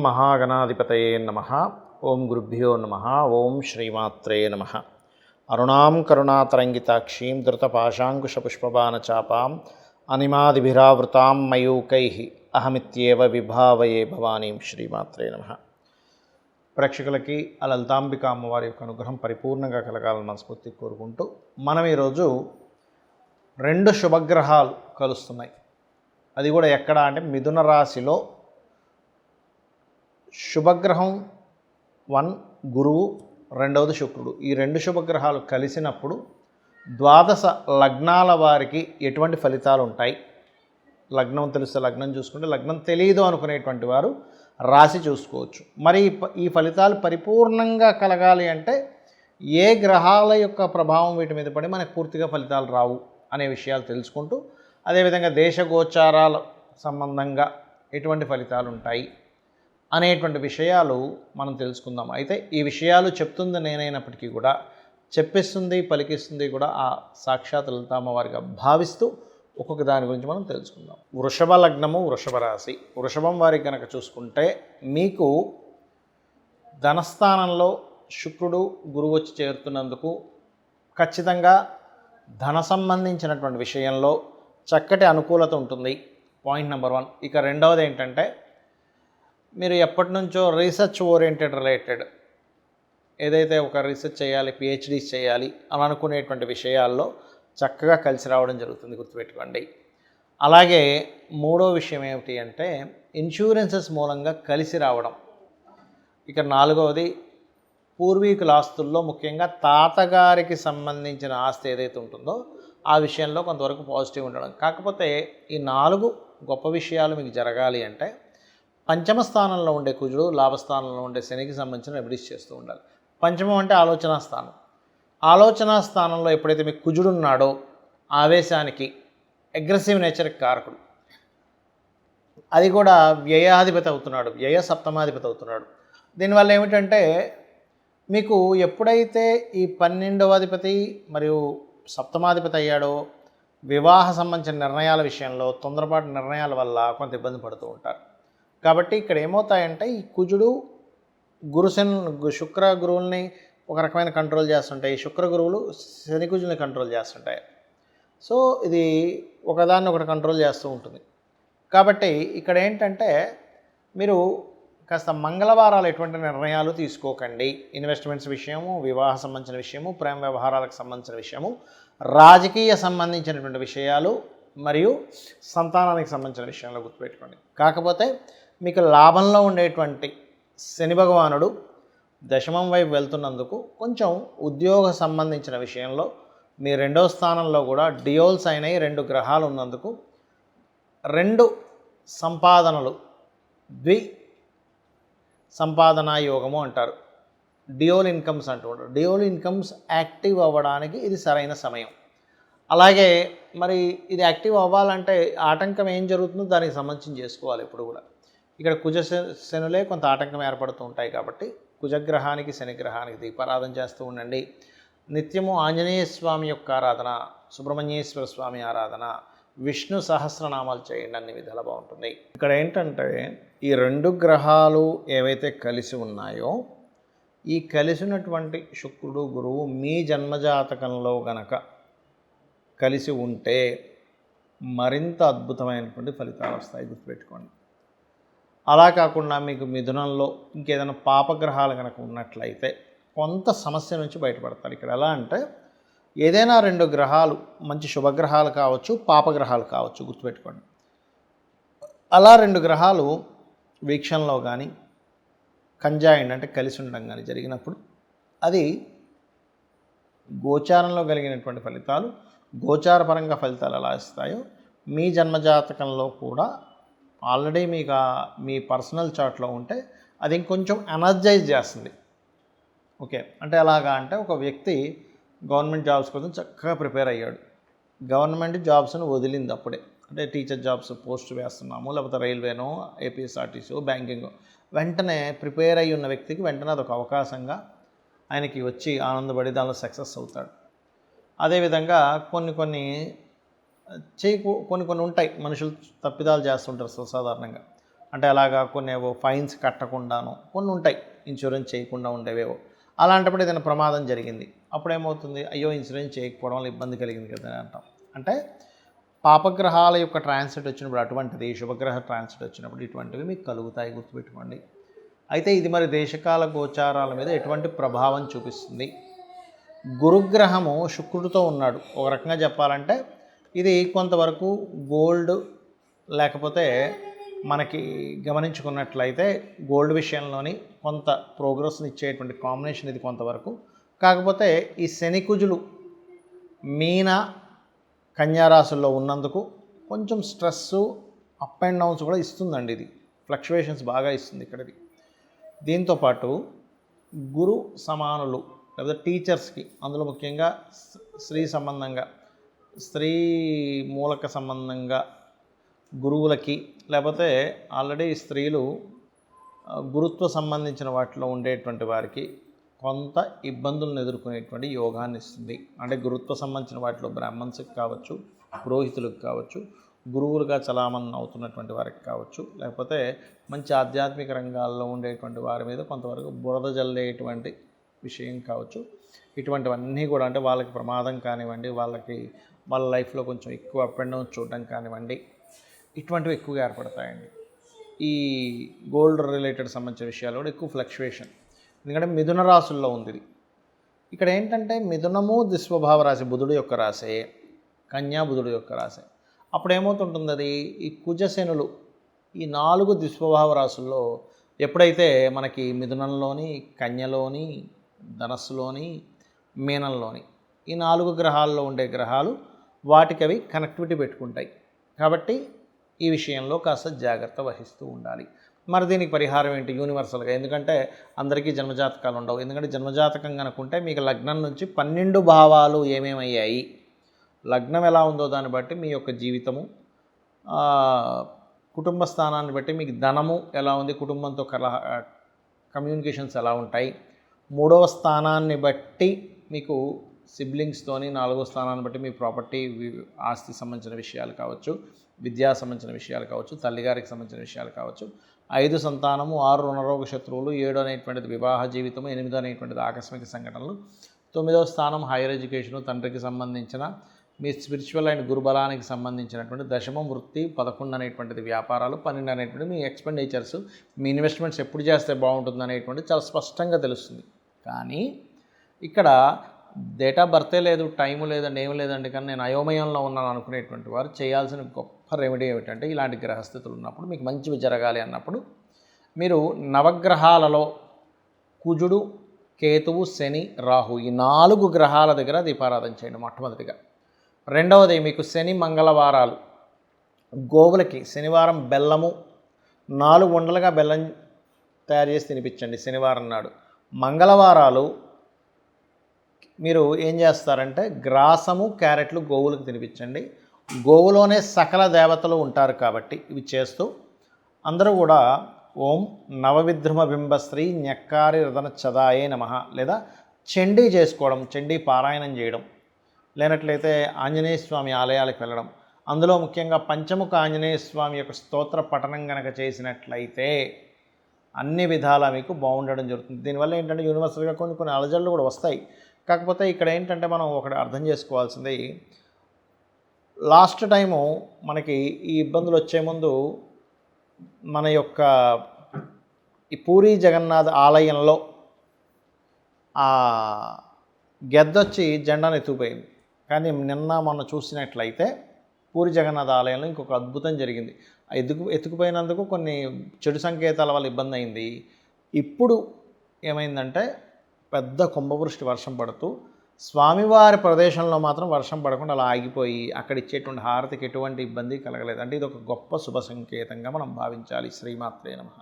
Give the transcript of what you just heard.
మహాగణాధిపతయే నమః. ఓం గురుభ్యో నమః. ఓం శ్రీమాత్రే నమః. అరుణాం కరుణాతరంగితాక్షీం ధృతపాశాంకుశపుష్పబాణచాపాం అనిమాదిభిరావృతాం మయూకైః అహమిత్యేవ విభావయే భవానీం. శ్రీమాత్రే నమః. ప్రేక్షకులకి ఆ లలితాంబిక అమ్మవారి యొక్క అనుగ్రహం పరిపూర్ణంగా కలగాలని మనస్ఫూర్తి కోరుకుంటూ మనం ఈరోజు 2 శుభగ్రహాలు కలుస్తున్నాయి. అది కూడా ఎక్కడ అంటే మిథున రాశిలో శుభగ్రహం 1 గురువు, రెండవది శుక్రుడు. ఈ 2 శుభగ్రహాలు కలిసినప్పుడు ద్వాదశ లగ్నాల వారికి ఎటువంటి ఫలితాలు ఉంటాయి? లగ్నం తెలిస్తే లగ్నం చూసుకుంటే, లగ్నం తెలియదు అనుకునేటువంటి వారు రాశి చూసుకోవచ్చు. మరి ఈ ఫలితాలు పరిపూర్ణంగా కలగాలి అంటే ఏ గ్రహాల యొక్క ప్రభావం వీటి మీద పడి మనకు పూర్తిగా ఫలితాలు రావు అనే విషయాలు తెలుసుకుంటూ, అదేవిధంగా దేశగోచారాల సంబంధంగా ఎటువంటి ఫలితాలు ఉంటాయి అనేటువంటి విషయాలు మనం తెలుసుకుందాం. అయితే ఈ విషయాలు చెప్తుంది నేనైనప్పటికీ కూడా చెప్పిస్తుంది పలికిస్తుంది కూడా ఆ సాక్షాత్ లలితామ్మవారిగా భావిస్తూ ఒక్కొక్క దాని గురించి మనం తెలుసుకుందాం. వృషభ లగ్నము, వృషభ రాశి. వృషభం వారికి కనుక చూసుకుంటే మీకు ధనస్థానంలో శుక్రుడు గురువు వచ్చి చేరుతున్నందుకు ఖచ్చితంగా ధన సంబంధించినటువంటి విషయంలో చక్కటి అనుకూలత ఉంటుంది. Point number 1. ఇక రెండవది ఏంటంటే, మీరు ఎప్పటి నుంచో రీసెర్చ్ ఓరియంటెడ్ రిలేటెడ్ ఏదైతే ఒక రీసెర్చ్ చేయాలి, పిహెచ్డీస్ చేయాలి అని అనుకునేటువంటి విషయాల్లో చక్కగా కలిసి రావడం జరుగుతుంది, గుర్తుపెట్టుకోండి. అలాగే మూడో విషయం ఏమిటి అంటే ఇన్సూరెన్సెస్ మూలంగా కలిసి రావడం. ఇక నాలుగవది పూర్వీకుల ఆస్తుల్లో ముఖ్యంగా తాతగారికి సంబంధించిన ఆస్తి ఏదైతే ఉంటుందో ఆ విషయంలో కొంతవరకు పాజిటివ్ ఉండడం. కాకపోతే ఈ 4 గొప్ప విషయాలు మీకు జరగాలి అంటే పంచమ స్థానంలో ఉండే కుజుడు, లాభస్థానంలో ఉండే శనికి సంబంధించిన రెమెడీస్ చేస్తూ ఉండాలి. పంచమం అంటే ఆలోచనా స్థానం. ఆలోచనా స్థానంలో ఎప్పుడైతే మీకు కుజుడు ఉన్నాడో ఆవేశానికి, అగ్రెసివ్ నేచర్కి కారకుడు. అది కూడా వ్యయాధిపతి అవుతున్నాడు, వ్యయ సప్తమాధిపతి అవుతున్నాడు. దీనివల్ల ఏమిటంటే మీకు ఎప్పుడైతే ఈ 12వ అధిపతి మరియు సప్తమాధిపతి అయ్యాడో వివాహ సంబంధించిన నిర్ణయాల విషయంలో తొందరపాటు నిర్ణయాల వల్ల కొంత ఇబ్బంది పడుతూ ఉంటారు. కాబట్టి ఇక్కడ ఏమవుతాయంటే ఈ కుజుడు శుక్ర గురువుల్ని ఒక రకమైన కంట్రోల్ చేస్తుంటాయి, శుక్ర గురువులు శని కుజుల్ని కంట్రోల్ చేస్తుంటాయి. సో ఇది ఒకదాన్ని ఒకటి కంట్రోల్ చేస్తూ ఉంటుంది. కాబట్టి ఇక్కడ ఏంటంటే మీరు కాస్త మంగళవారాలు ఎటువంటి నిర్ణయాలు తీసుకోకండి. ఇన్వెస్ట్మెంట్స్ విషయము, వివాహ సంబంధించిన విషయము, ప్రేమ వ్యవహారాలకు సంబంధించిన విషయము, రాజకీయ సంబంధించినటువంటి విషయాలు మరియు సంతానానికి సంబంధించిన విషయంలో గుర్తుపెట్టుకోండి. కాకపోతే మీకు లాభంలో ఉండేటువంటి శని భగవానుడు దశమం వైపు వెళ్తున్నందుకు కొంచెం ఉద్యోగ సంబంధించిన విషయంలో మీ 2వ స్థానంలో కూడా డియోల్స్ అయినాయి. 2 గ్రహాలు ఉన్నందుకు 2 సంపాదనలు, సంపాదనా యోగము అంటారు. డియోల్ ఇన్కమ్స్ అంటూ ఉంటారు. డియోల్ ఇన్కమ్స్ యాక్టివ్ అవ్వడానికి ఇది సరైన సమయం. అలాగే మరి ఇది యాక్టివ్ అవ్వాలంటే ఆటంకం ఏం జరుగుతుందో దానికి సంబంధించి చేసుకోవాలి ఎప్పుడు కూడా. ఇక్కడ శనులే కొంత ఆటంకం ఏర్పడుతూ ఉంటాయి. కాబట్టి కుజగ్రహానికి శనిగ్రహానికి దీపారాధన చేస్తూ ఉండండి. నిత్యము ఆంజనేయ స్వామి యొక్క ఆరాధన, సుబ్రహ్మణ్యేశ్వర స్వామి ఆరాధన, విష్ణు సహస్రనామాలు చేయండి, అన్ని విధాలు బాగుంటుంది. ఇక్కడ ఏంటంటే ఈ 2 గ్రహాలు ఏవైతే కలిసి ఉన్నాయో ఈ కలిసినటువంటి శుక్రుడు గురువు మీ జన్మజాతకంలో గనక కలిసి ఉంటే మరింత అద్భుతమైనటువంటి ఫలితాలు వస్తాయి, గుర్తుపెట్టుకోండి. అలా కాకుండా మీకు మిథునంలో ఇంకేదైనా పాపగ్రహాలు కనుక ఉన్నట్లయితే కొంత సమస్య నుంచి బయటపడతారు. ఇక్కడ ఎలా అంటే ఏదైనా 2 గ్రహాలు మంచి శుభగ్రహాలు కావచ్చు, పాపగ్రహాలు కావచ్చు, గుర్తుపెట్టుకోండి. అలా 2 గ్రహాలు వీక్షణలో కానీ కంజాయిండ్ అంటే కలిసి ఉండడం కానీ జరిగినప్పుడు అది గోచారంలో కలిగినటువంటి ఫలితాలు, గోచారపరంగా ఫలితాలు ఎలా ఇస్తాయో మీ జన్మజాతకంలో కూడా ఆల్రెడీ మీకు మీ పర్సనల్ చార్ట్లో ఉంటే అది ఇంకొంచెం ఎనర్జైజ్ చేస్తుంది. ఓకే, అంటే ఎలాగా అంటే ఒక వ్యక్తి గవర్నమెంట్ జాబ్స్ కోసం చక్కగా ప్రిపేర్ అయ్యాడు. గవర్నమెంట్ జాబ్స్ను వదిలింది అప్పుడే, అంటే టీచర్ జాబ్స్ పోస్ట్ వేస్తున్నాము, లేకపోతే రైల్వేనో, ఏపీఎస్ఆర్టీసీ, బ్యాంకింగ్, వెంటనే ప్రిపేర్ అయ్యి ఉన్న వ్యక్తికి వెంటనే అదొక అవకాశంగా ఆయనకి వచ్చి ఆనందపడి దానిలో సక్సెస్ అవుతాడు. అదేవిధంగా కొన్ని కొన్ని ఉంటాయి, మనుషులు తప్పిదాలు చేస్తుంటారు సాధారణంగా. అంటే అలాగా కొన్ని ఏవో ఫైన్స్ కట్టకుండాను కొన్ని ఉంటాయి, ఇన్సూరెన్స్ చేయకుండా ఉండేవేవో. అలాంటప్పుడు ఏదైనా ప్రమాదం జరిగింది, అప్పుడు ఏమవుతుంది, అయ్యో ఇన్సూరెన్స్ చేయకపోవడం వల్ల ఇబ్బంది కలిగింది కదా అని అంటాం. అంటే పాపగ్రహాల యొక్క ట్రాన్సిట్ వచ్చినప్పుడు అటువంటిది, శుభగ్రహ ట్రాన్సిట్ వచ్చినప్పుడు ఇటువంటివి మీకు కలుగుతాయి, గుర్తుపెట్టుకోండి. అయితే ఇది మరి దేశకాల గోచారాల మీద ఎటువంటి ప్రభావం చూపిస్తుంది? గురుగ్రహము శుక్రుడితో ఉన్నాడు. ఒక రకంగా చెప్పాలంటే ఇది కొంతవరకు గోల్డ్, లేకపోతే మనకి గమనించుకున్నట్లయితే గోల్డ్ విషయంలోని కొంత ప్రోగ్రెస్ని ఇచ్చేటువంటి కాంబినేషన్ ఇది కొంతవరకు. కాకపోతే ఈ శనికుజులు మీన కన్యారాశుల్లో ఉన్నందుకు కొంచెం స్ట్రెస్సు, అప్ అండ్ డౌన్స్ కూడా ఇస్తుందండి. ఇది ఫ్లక్చువేషన్స్ బాగా ఇస్తుంది ఇక్కడది. దీంతోపాటు గురు సమానులు లేదా టీచర్స్కి, అందులో ముఖ్యంగా స్త్రీ సంబంధంగా, స్త్రీ మూలక సంబంధంగా గురువులకి, లేకపోతే ఆల్రెడీ స్త్రీలు గురుత్వ సంబంధించిన వాటిలో ఉండేటువంటి వారికి కొంత ఇబ్బందులను ఎదుర్కొనేటువంటి యోగాన్ని ఇస్తుంది. అంటే గురుత్వ సంబంధించిన వాటిలో బ్రాహ్మణ్స్కి కావచ్చు, పురోహితులకు కావచ్చు, గురువులుగా చలామణి అవుతున్నటువంటి వారికి కావచ్చు, లేకపోతే మంచి ఆధ్యాత్మిక రంగాల్లో ఉండేటువంటి వారి మీద కొంతవరకు బురద జల్లేటువంటి విషయం కావచ్చు. ఇటువంటివన్నీ కూడా అంటే వాళ్ళకి ప్రమాదం కానివ్వండి, వాళ్ళ లైఫ్లో కొంచెం ఎక్కువ అప్ అండ్ డౌన్ చూడడం కానివ్వండి, ఇటువంటివి ఎక్కువగా ఏర్పడతాయండి. ఈ గోల్డ్ రిలేటెడ్ సంబంధించిన విషయాలు కూడా ఎక్కువ ఫ్లక్చువేషన్. ఎందుకంటే మిథున రాశుల్లో ఉంది ఇది. ఇక్కడ ఏంటంటే మిథునము దిస్వభావ రాశి, బుధుడు యొక్క రాశే, కన్యా బుధుడు యొక్క రాశి. అప్పుడు ఏమవుతుంటుంది, అది ఈ కుజశనులు ఈ 4 దిస్వభావ రాశుల్లో ఎప్పుడైతే మనకి మిథునంలోని, కన్యలోని, ధనస్సులోని, మీనంలోని ఈ 4 గ్రహాల్లో ఉండే గ్రహాలు వాటికి అవి కనెక్టివిటీ పెట్టుకుంటాయి. కాబట్టి ఈ విషయంలో కాస్త జాగ్రత్త వహిస్తూ ఉండాలి. మరి దీనికి పరిహారం ఏంటి యూనివర్సల్గా? ఎందుకంటే అందరికీ జన్మజాతకాలు ఉండవు. ఎందుకంటే జన్మజాతకం కనుకుంటే మీకు లగ్నం నుంచి 12 భావాలు ఏమేమయ్యాయి, లగ్నం ఎలా ఉందో దాన్ని బట్టి మీ యొక్క జీవితము, కుటుంబ స్థానాన్ని బట్టి మీకు ధనము ఎలా ఉంది, కుటుంబంతో కమ్యూనికేషన్స్ ఎలా ఉంటాయి, 3వ స్థానాన్ని బట్టి మీకు సిబ్లింగ్స్తోని, 4వ స్థానాన్ని బట్టి మీ ప్రాపర్టీ, ఆస్తి సంబంధించిన విషయాలు కావచ్చు, విద్యా సంబంధించిన విషయాలు కావచ్చు, తల్లిగారికి సంబంధించిన విషయాలు కావచ్చు, 5 సంతానము, 6 రుణరోగ శత్రువులు, 7 అనేటువంటిది వివాహ జీవితము, 8 అనేటువంటిది ఆకస్మిక సంఘటనలు, 9వ స్థానం హైయర్ ఎడ్యుకేషను, తండ్రికి సంబంధించిన మీ స్పిరిచువల్ అండ్ గురుబలానికి సంబంధించినటువంటి దశమం వృత్తి, 11 అనేటువంటిది వ్యాపారాలు, 12 అనేటువంటిది మీ ఎక్స్పెండిచర్స్, మీ ఇన్వెస్ట్మెంట్స్ ఎప్పుడు చేస్తే బాగుంటుంది అనేటువంటిది చాలా స్పష్టంగా తెలుస్తుంది. కానీ ఇక్కడ డేట్ ఆఫ్ బర్తే లేదు, టైము లేదండి, ఏమి లేదండి, కానీ నేను అయోమయంలో ఉన్నాను అనుకునేటువంటి వారు చేయాల్సిన గొప్ప రెమెడీ ఏమిటంటే, ఇలాంటి గ్రహస్థితులు ఉన్నప్పుడు మీకు మంచివి జరగాలి అన్నప్పుడు మీరు నవగ్రహాలలో కుజుడు, కేతువు, శని, రాహు ఈ 4 గ్రహాల దగ్గర దీపారాధన చేయండి మొట్టమొదటిగా. రెండవది మీకు శని మంగళవారాలు గోవులకి శనివారం బెల్లము 4 ఉండలుగా బెల్లం తయారు చేసి తినిపించండి శనివారం నాడు. మంగళవారాలు మీరు ఏం చేస్తారంటే గ్రాసము, క్యారెట్లు గోవులకు తినిపించండి. గోవులోనే సకల దేవతలు ఉంటారు కాబట్టి ఇవి చేస్తూ అందరూ కూడా ఓం నవవిద్రుమ బింబశ్రీ న్యక్కారి రతన చదాయే నమః లేదా చండీ చేసుకోవడం, చండీ పారాయణం చేయడం, లేనట్లయితే ఆంజనేయ స్వామి ఆలయాలకు వెళ్ళడం, అందులో ముఖ్యంగా పంచముఖ ఆంజనేయ స్వామి యొక్క స్తోత్ర పఠనం కనుక చేసినట్లయితే అన్ని విధాలా మీకు బాగుండడం జరుగుతుంది. దీనివల్ల ఏంటంటే యూనివర్సల్గా కొన్ని అలజడులు కూడా వస్తాయి. కాకపోతే ఇక్కడ ఏంటంటే మనం ఒకటి అర్థం చేసుకోవాల్సింది, లాస్ట్ టైము మనకి ఈ ఇబ్బందులు వచ్చే ముందు మన యొక్క ఈ పూరీ జగన్నాథ్ ఆలయంలో గెద్దొచ్చి జెండాను ఎత్తుకుపోయింది. కానీ నిన్న మొన్న చూసినట్లయితే పూరి జగన్నాథ్ ఆలయంలో ఇంకొక అద్భుతం జరిగింది. ఎత్తుకుపోయినందుకు కొన్ని చెడు సంకేతాల వల్ల ఇబ్బంది అయింది. ఇప్పుడు ఏమైందంటే పెద్ద కుంభవృష్టి వర్షం పడుతూ స్వామివారి ప్రదేశంలో మాత్రం వర్షం పడకుండా అలా ఆగిపోయి అక్కడ ఇచ్చేటువంటి హారతికి ఎటువంటి ఇబ్బంది కలగలేదు. అంటే ఇది ఒక గొప్ప శుభ సంకేతంగా మనం భావించాలి. శ్రీమాత్రే నమః.